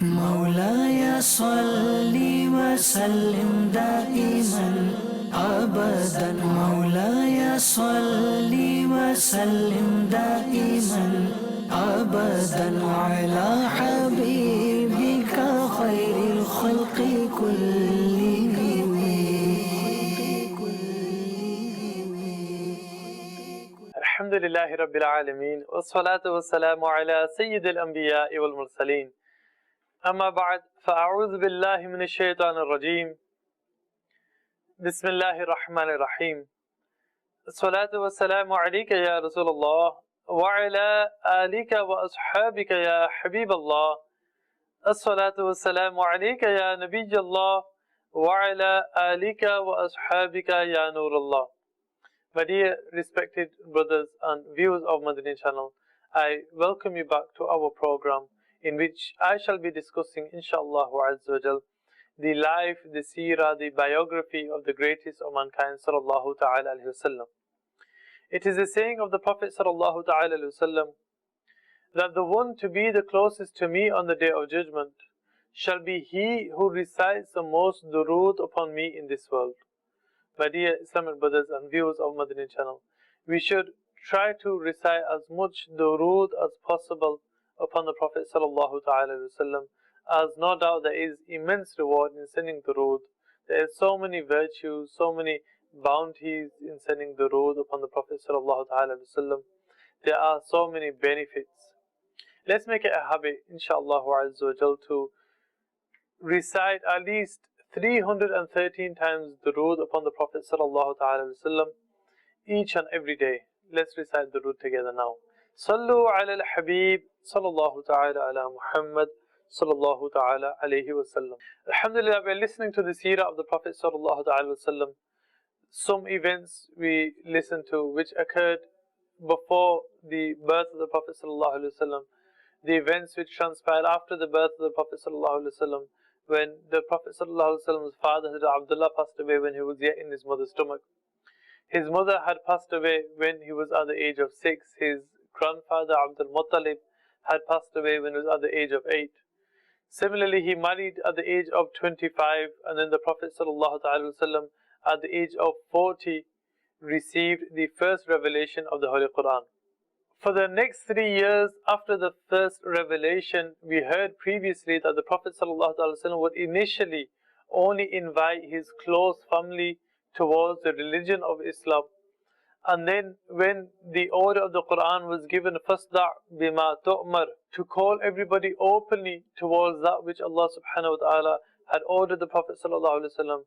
مولاي صل وسلم دائما أبدا مولاي صل وسلم دائما أبدا على حبيبك خير الخلق كلهم. الحمد لله رب العالمين والصلاة والسلام على سيد الأنبياء والمرسلين. أما بعد فأعوذ بالله من الشيطان الرجيم. بسم الله الرحمن الرحيم. الصلاة والسلام عليك يا رسول الله وعلى آلك وأصحابك يا حبيب الله. الصلاة والسلام عليك يا نبي الله وعلى آلك وأصحابك يا نور الله. My dear respected brothers and viewers of Madani Channel, I welcome you back to our program in which I shall be discussing, inshallah azza wa jal, the life, the seerah, the biography of the greatest of mankind, sallallahu ta'ala alayhi wasallam. It is a saying of the Prophet sallallahu ta'ala alayhi wasallam that the one to be the closest to me on the day of judgment shall be he who recites the most durood upon me in this world. My dear Islamic brothers and viewers of Madani Channel, we should try to recite as much durood as possible upon the Prophet sallallahu ta'ala wasallam, as no doubt there is immense reward in sending durood. There are so many virtues, so many bounties in sending durood upon the Prophet sallallahu ta'ala wasallam. There are so many benefits. Let's make it a habit, inshallah azza wa jal, to recite at least 313 times durood upon the Prophet sallallahu ta'ala wasallam each and every day. Let's recite durood together now. Sallu ala al-Habib sallallahu ta'ala ala Muhammad sallallahu ta'ala alayhi wasallam. Alhamdulillah, we are listening to the seerah of the Prophet sallallahu ta'ala wasallam. Some events we listen to which occurred before the birth of the Prophet sallallahu alaihi wasallam, the events which transpired after the birth of the Prophet sallallahu alaihi wasallam, when the Prophet sallallahu alaihi wasallam's father Abdullah passed away when he was yet in his mother's stomach. His mother had passed away when he was at the age of 6. His grandfather Abdul Muttalib had passed away when he was at the age of 8. Similarly, he married at the age of 25, and then the Prophet sallallahu alaihi wasallam at the age of 40 received the first revelation of the Holy Quran. For the next 3 years after the first revelation, we heard previously that the Prophet ﷺ would initially only invite his close family towards the religion of Islam. And then when the order of the Quran was given, فَاسْدَعْ بِمَا تُؤْمَرْ, to call everybody openly towards that which Allah subhanahu wa ta'ala had ordered the Prophet ﷺ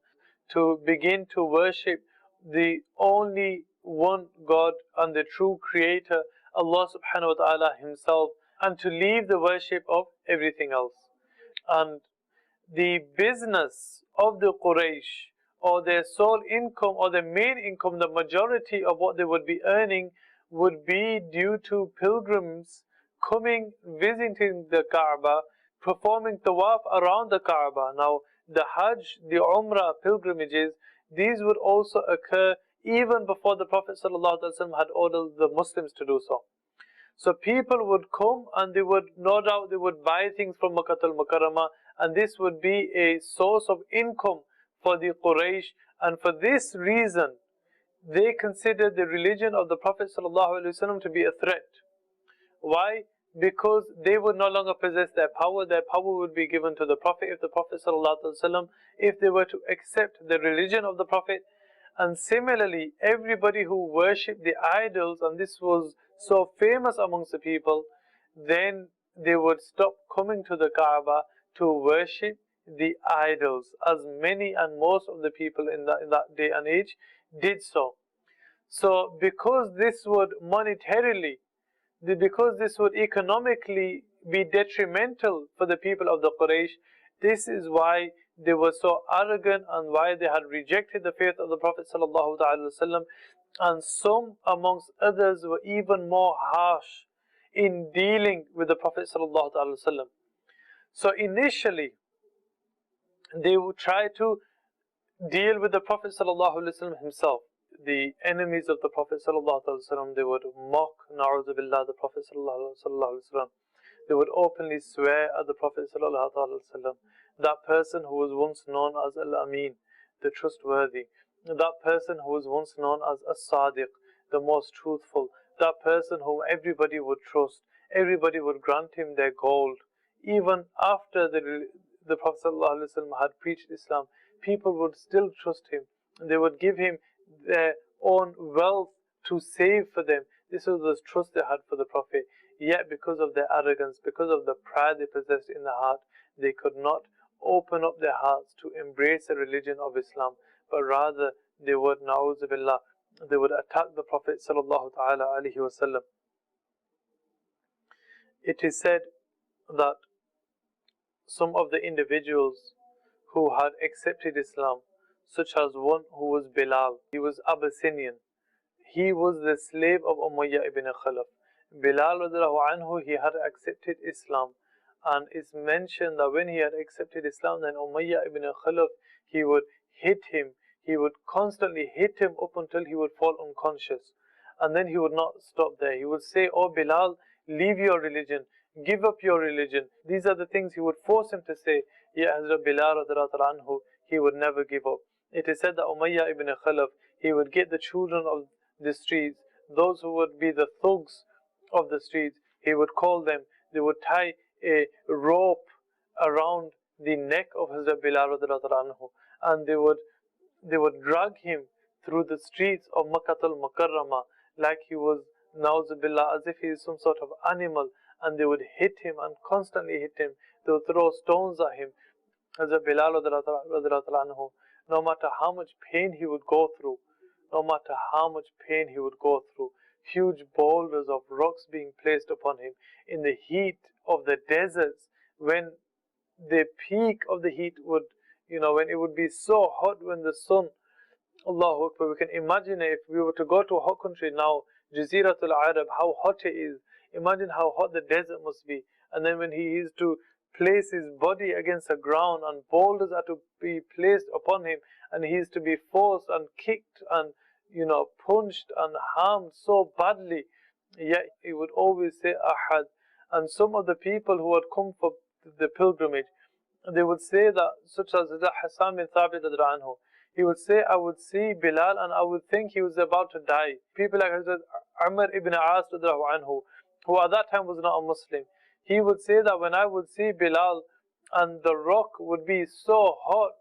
to begin to worship the only one God and the true Creator, Allah subhanahu wa ta'ala himself, and to leave the worship of everything else. And the business of the Quraysh, or their sole income or their main income, the majority of what they would be earning would be due to pilgrims coming, visiting the Kaaba, performing tawaf around the Kaaba. Now the Hajj, the Umrah pilgrimages, these would also occur even before the Prophet ﷺ had ordered the Muslims to do so. So people would come and they would, no doubt, they would buy things from Makkah al-Mukarramah, and this would be a source of income for the Quraysh. And for this reason, they considered the religion of the Prophet ﷺ to be a threat. Why? Because they would no longer possess their power. Their power would be given to the Prophet. If the Prophet ﷺ, if they were to accept the religion of the Prophet. And similarly, everybody who worshipped the idols, and this was so famous amongst the people, then they would stop coming to the Kaaba to worship the idols, as many and most of the people in that day and age did so. So because this would monetarily, because this would economically be detrimental for the people of the Quraysh, this is why they were so arrogant and why they had rejected the faith of the Prophet ﷺ. And some amongst others were even more harsh in dealing with the Prophet ﷺ. So initially, they would try to deal with the Prophet ﷺ himself. The enemies of the Prophet ﷺ, they would mock, na'udhu billah, the Prophet ﷺ. They would openly swear at the Prophet ﷺ. That person who was once known as Al-Amin, the trustworthy. That person who was once known as As-Sadiq, the most truthful. That person whom everybody would trust. Everybody would grant him their gold. Even after the Prophet ﷺ had preached Islam, people would still trust him. They would give him their own wealth to save for them. This was the trust they had for the Prophet. Yet because of their arrogance, because of the pride they possessed in the heart, they could not open up their hearts to embrace the religion of Islam, but rather they would, na'udhu billah, they would attack the Prophet sallallahu ta'ala alaihi wasallam. It is said that some of the individuals who had accepted Islam, such as one who was Bilal, he was Abyssinian. He was the slave of Umayyah ibn Khalaf. Bilal radiallahu anhu, he had accepted Islam, and it's mentioned that when he had accepted Islam, then Umayyah ibn Khalaf, he would hit him. He would constantly hit him up until he would fall unconscious. And then he would not stop there. He would say, "Oh Bilal, leave your religion, give up your religion." These are the things he would force him to say. Yet Hazrat Bilal radiallahu anhu, he would never give up. It is said that Umayyah ibn Khalaf, he would get the children of the streets, those who would be the thugs of the streets, he would call them. They would tie a rope around the neck of Hazrat Bilal anhu, and they would drag him through the streets of Makkah al-Mukarramah like he was, na'uzubillah, as if he is some sort of animal, and they would hit him and constantly hit him. They would throw stones at him. Hazrat Bilal anhu, no matter how much pain he would go through, no matter how much pain he would go through, huge boulders of rocks being placed upon him in the heat of the deserts, when the peak of the heat would, when it would be so hot, when the sun, Allahu Akbar, we can imagine if we were to go to a hot country now, Jaziratul Arab, how hot it is. Imagine how hot the desert must be. And then when he is to place his body against the ground and boulders are to be placed upon him, and he is to be forced and kicked and punched and harmed so badly, yet he would always say Ahad. And some of the people who had come for the pilgrimage, they would say that, such as Hassan bin Thabit anhu, he would say, I would see Bilal and I would think he was about to die. People like Hazrat Umar ibn As anhu, who at that time was not a Muslim, he would say that when I would see Bilal and the rock would be so hot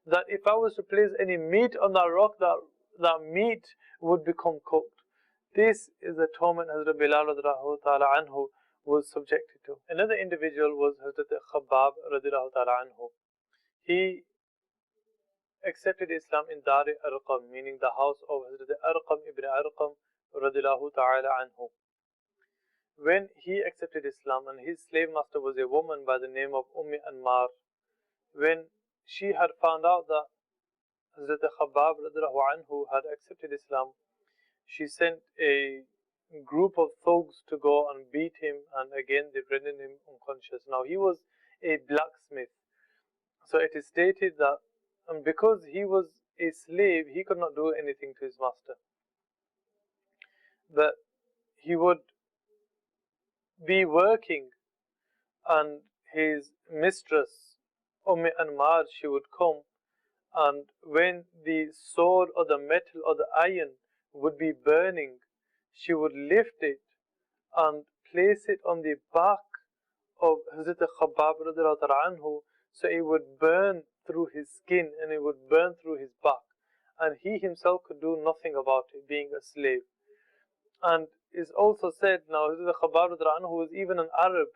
that if I was to place any meat on that rock, that meat would become cooked. This is the torment Hazrat Bilal radiallahu ta'ala anhu was subjected to. Another individual was Hazrat Khabbab radiallahu ta'ala anhu. He accepted Islam in Dar Arqam, meaning the house of Hazrat Arqam ibn Arqam radiallahu ta'ala anhu. When he accepted Islam, and his slave master was a woman by the name of Anmar, when she had found out that Hazrat Khabbab radiallahu anhu had accepted Islam, she sent a group of thugs to go and beat him, and again they rendered him unconscious. Now he was a blacksmith, so it is stated that because he was a slave, he could not do anything to his master, but he would be working, and his mistress Anmar, she would come, and when the sword or the metal or the iron would be burning, she would lift it and place it on the back of Hazrat Khabbab radiallahu anhu, so it would burn through his skin and it would burn through his back, and he himself could do nothing about it, being a slave. And it's also said, now Hazrat Khabbab radiallahu anhu was even an Arab.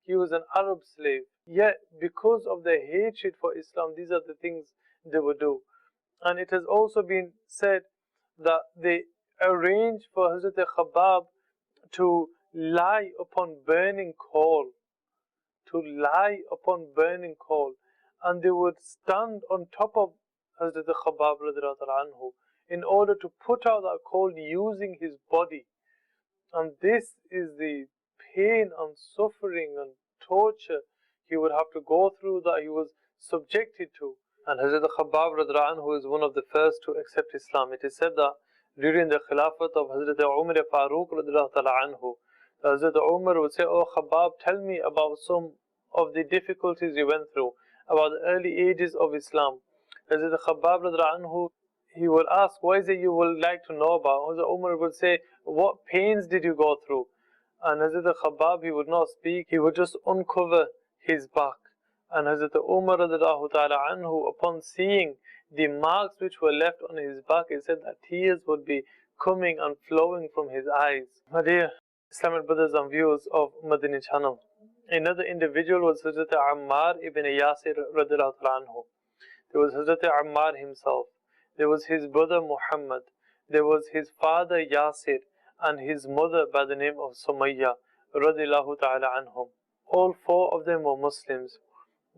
He was an Arab slave. Yet because of their hatred for Islam, these are the things they would do. And it has also been said that they arranged for Hazrat Khabbab to lie upon burning coal. To lie upon burning coal. And they would stand on top of Hazrat Khabbab radiallahu anhu in order to put out that coal using his body. And this is the pain and suffering and torture he would have to go through, that he was subjected to. And Hazrat Khabbab radiallahu anhu is one of the first to accept Islam. It is said that during the Khilafat of Hazrat Umar Farooq radiallahu anhu, Hazrat Umar would say, "Oh Khabbab, tell me about some of the difficulties you went through, about the early ages of Islam." Hazrat Khabbab radiallahu anhu, he would ask, "What is it you would like to know about?" Hazrat Umar would say, "What pains did you go through?" And Hazrat Khabbab, he would not speak, he would just uncover his back. And Hazrat Umar radiallahu ta'ala anhu, upon seeing the marks which were left on his back, he said that tears would be coming and flowing from his eyes. My dear Islamic brothers and viewers of Madani Channel, another individual was Hazrat Ammar ibn Yasir radiallahu ta'ala anhu. There was Hazrat Ammar himself, there was his brother Muhammad, there was his father Yasir, and his mother by the name of Sumayya radiallahu ta'ala anhum. All four of them were Muslims.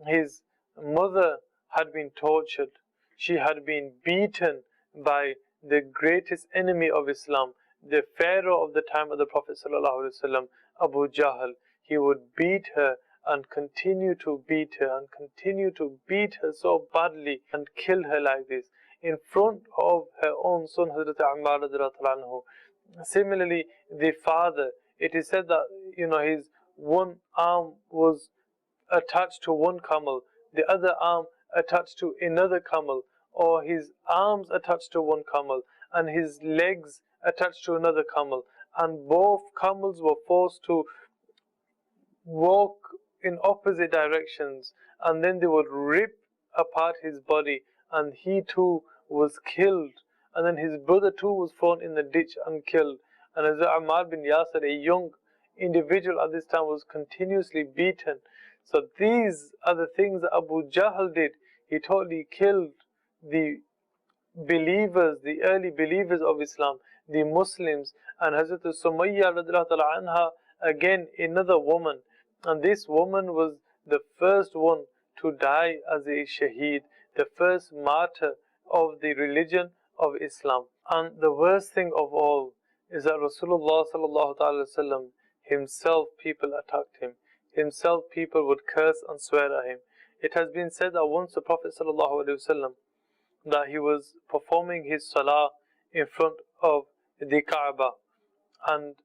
His mother had been tortured. She had been beaten by the greatest enemy of Islam, the Pharaoh of the time of the Prophet ﷺ, Abu Jahl. He would beat her and continue to beat her and continue to beat her so badly and kill her like this in front of her own son Hazrat Ammar radiallahu anhu. Similarly, the father, it is said that his one arm was attached to one camel, the other arm attached to another camel, or his arms attached to one camel, and his legs attached to another camel, and both camels were forced to walk in opposite directions, and then they would rip apart his body, and he too was killed, and then his brother too was thrown in the ditch and killed. And as Ammar bin Yasir, a young individual at this time, was continuously beaten. So these are the things that Abu Jahl did. He totally killed the believers, the early believers of Islam, the Muslims. And Hazrat Sumayya radiallahu ta'ala anha, again another woman, and this woman was the first one to die as a shaheed, the first martyr of the religion of Islam. And the worst thing of all is that Rasulullah sallallahu ta'ala wasallam himself, people attacked him. Himself, people would curse and swear at him. It has been said that once the Prophet sallallahu alaihi wasallam, that he was performing his salah in front of the Kaaba, and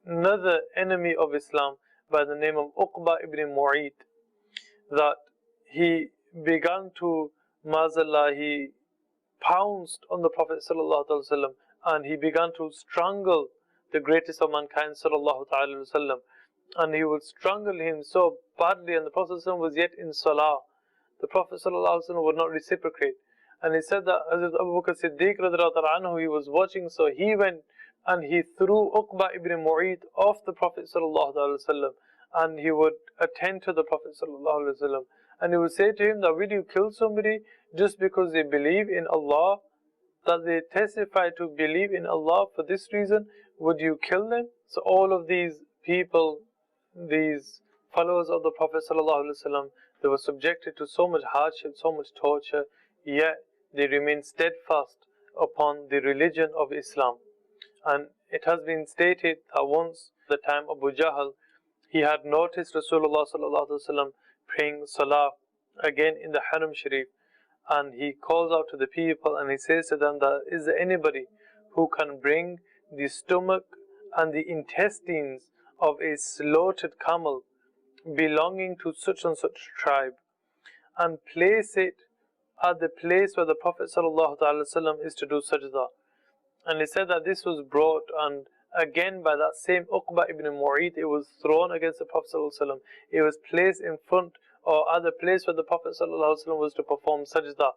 another enemy of Islam by the name of Uqba ibn Mu'ayt, that he began to, mazallah, he pounced on the Prophet sallallahu alaihi wasallam, and he began to strangle the greatest of mankind sallallahu alaihi wasallam, and he would strangle him so badly, and the Prophet ﷺ was yet in salah. The Prophet ﷺ would not reciprocate, and he said that Hazrat Abu Bakr Siddiq radiallahu anhu, he was watching, so he went and he threw Uqba ibn Mu'ayt off the Prophet ﷺ, and he would attend to the Prophet ﷺ, and he would say to him that, "Will you kill somebody just because they believe in Allah, that they testify to believe in Allah for this reason? Would you kill them?" So all of these people, these followers of the Prophet ﷺ, they were subjected to so much hardship, so much torture, yet they remained steadfast upon the religion of Islam. And it has been stated that once, the time of Abu Jahl, he had noticed Rasulullah ﷺ praying salah again in the Haram Sharif, and he calls out to the people and he says to them that, "Is there anybody who can bring the stomach and the intestines of a slaughtered camel belonging to such and such tribe, and place it at the place where the Prophet ﷺ is to do sajda?" And he said that this was brought, and again by that same Uqba ibn Mu'ayt, it was thrown against the Prophet ﷺ. It was placed in front, or at the place where the Prophet ﷺ was to perform sajda,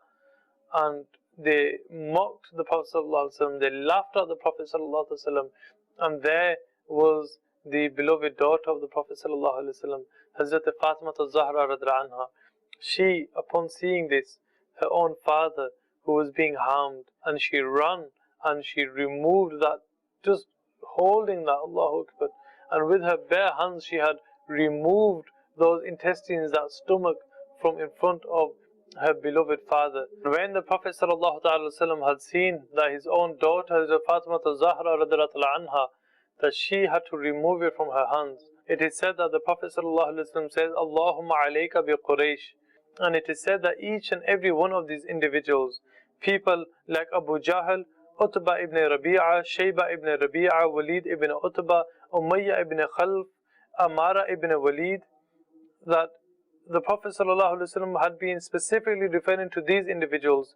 and they mocked the Prophet ﷺ, they laughed at the Prophet ﷺ, and there was the beloved daughter of the Prophet ﷺ, Hazrat Fatima al-Zahra radhiyallahu anha. She, upon seeing this, her own father who was being harmed, and she ran and she removed that, just holding that, Allahu Akbar, and with her bare hands she had removed those intestines, that stomach, from in front of her beloved father. When the Prophet ﷺ had seen that his own daughter, Hazrat Fatima al-Zahra radhiyallahu anha, that she had to remove it from her hands, it is said that the Prophet ﷺ says, "Allahumma alayka bi Quraysh." And it is said that each and every one of these individuals, people like Abu Jahl, Utbah ibn Rabi'a, Shayba ibn Rabi'a, Walid ibn Utbah, Umayyah ibn Khalf, Amara ibn Walid, that the Prophet ﷺ had been specifically referring to these individuals.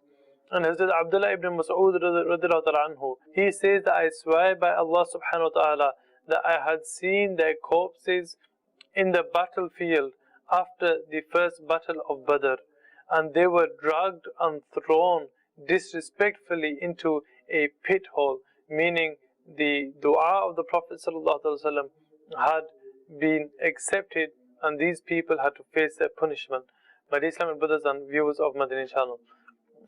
And Hazrat Abdullah ibn Mas'ud anhu, he says that I swear by Allah subhanahu wa ta'ala that I had seen their corpses in the battlefield after the first battle of Badr, and they were dragged and thrown disrespectfully into a pit hole, meaning the dua of the Prophet ﷺ had been accepted and these people had to face their punishment. My dear Islamic brothers and viewers of Madani Channel,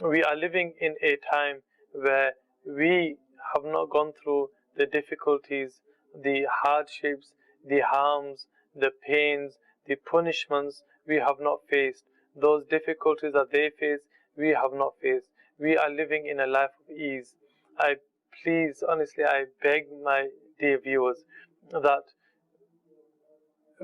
we are living in a time where we have not gone through the difficulties, the hardships, the harms, the pains, the punishments we have not faced. Those difficulties that they face, we have not faced. We are living in a life of ease. Honestly, I beg my dear viewers that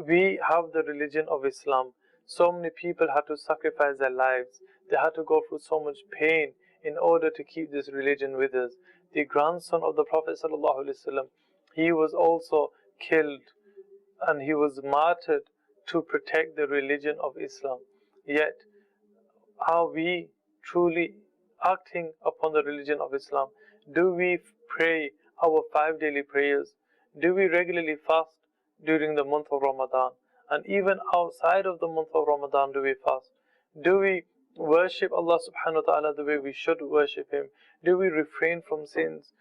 we have the religion of Islam. So many people had to sacrifice their lives. They had to go through so much pain in order to keep this religion with us. The grandson of the Prophet ﷺ, he was also killed and he was martyred to protect the religion of Islam. Yet, are we truly acting upon the religion of Islam? Do we pray our 5 daily prayers? Do we regularly fast during the month of Ramadan? And even outside of the month of Ramadan, do we fast? Do we worship Allah subhanahu wa ta'ala the way we should worship Him? Do we refrain from sins?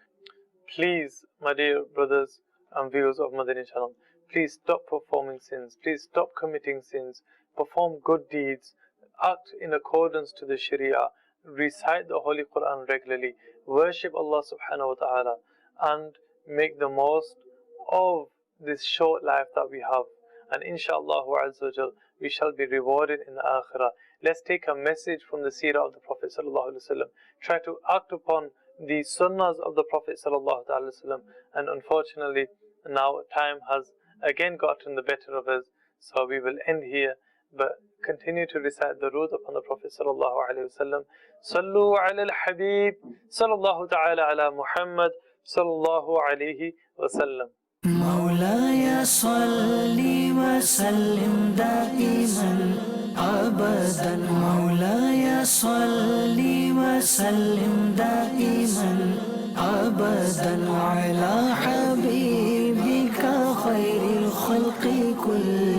Please, my dear brothers and viewers of Madani Channel, please stop performing sins. Please stop committing sins. Perform good deeds. Act in accordance to the Sharia. Recite the Holy Quran regularly. Worship Allah subhanahu wa ta'ala. And make the most of this short life that we have. And inshallah azza wa jal, we shall be rewarded in the akhirah. Let's take a message from the seerah of the Prophet sallallahu alaihi wasallam. Try to act upon the sunnahs of the Prophet sallallahu alaihi wasallam. And unfortunately, now time has again gotten the better of us. So we will end here, but continue to recite the root upon the Prophet sallallahu alaihi wasallam. Sallu ala al-Habib sallallahu ta'ala ala Muhammad sallallahu alaihi wasallam. مولاي صل وسلم دائما أبدا مولاي صل وسلم دائما أبدا على حبيبك خير الخلق كلهم